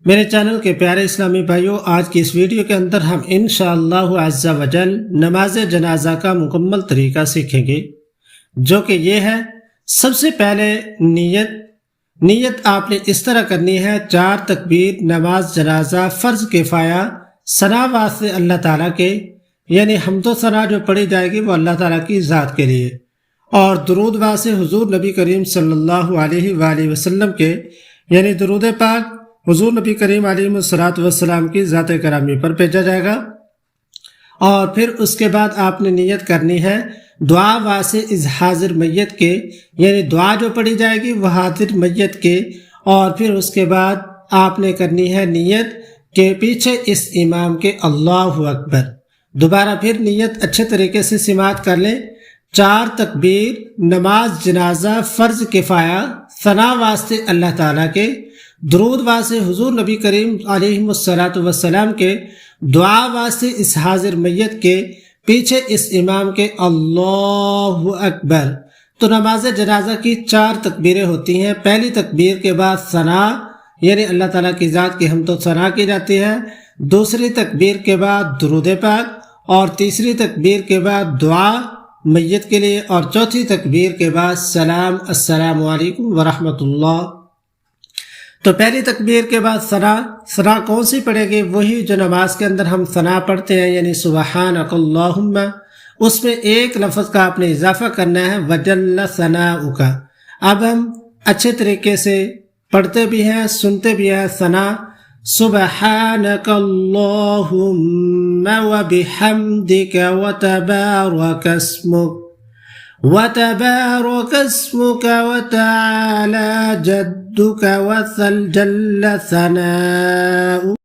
میرے چینل کے پیارے اسلامی بھائیوں، آج کی اس ویڈیو کے اندر ہم انشاءاللہ عز و جل نماز جنازہ کا مکمل طریقہ سیکھیں گے، جو کہ یہ ہے۔ سب سے پہلے نیت آپ نے اس طرح کرنی ہے: 4 تکبیر نماز جنازہ فرض کفایہ ثنا واسطے اللہ تعالیٰ کے، یعنی حمد و ثنا جو پڑھی جائے گی وہ اللہ تعالیٰ کی ذات کے لیے، اور درود واسطے حضور نبی کریم صلی اللہ علیہ وآلہ وسلم کے، یعنی درود پاک حضور نبی کریم علیہ السلام کی ذات گرامی پر بھیجا جائے گا۔ اور پھر اس کے بعد آپ نے نیت کرنی ہے دعا واسطے از حاضر میت کے، یعنی دعا جو پڑھی جائے گی وہ حاضر میت کے، اور پھر اس کے بعد آپ نے کرنی ہے نیت کہ پیچھے اس امام کے اللہ اکبر۔ دوبارہ پھر نیت اچھے طریقے سے سماعت کر لیں: 4 تکبیر نماز جنازہ فرض کفایہ ثنا واسطے اللہ تعالیٰ کے، درود واسطے حضور نبی کریم علیہ السلام کے، دعا واسطے اس حاضر میت کے، پیچھے اس امام کے اللہ اکبر۔ تو نماز جنازہ کی 4 تکبیریں ہوتی ہیں۔ پہلی تکبیر کے بعد ثنا، یعنی اللہ تعالیٰ کی ذات کی حمد و ثنا کی جاتی ہے۔ دوسری تکبیر کے بعد درود پاک، اور تیسری تکبیر کے بعد دعا میت کے لیے، اور چوتھی تکبیر کے بعد سلام، السلام علیکم ورحمۃ اللہ۔ تو پہلی تکبیر کے بعد ثنا کون سی پڑھے گی؟ وہی جو نماز کے اندر ہم ثنا پڑھتے ہیں، یعنی سبحانک اللہم، اس میں ایک لفظ کا آپ نے اضافہ کرنا ہے، وجل ثناؤک۔ اب ہم اچھے طریقے سے پڑھتے بھی ہیں، سنتے بھی ہیں ثنا: سبحانک اللہم وبحمدک وتبارک اسمک وتعالى جدك وجل ثناؤك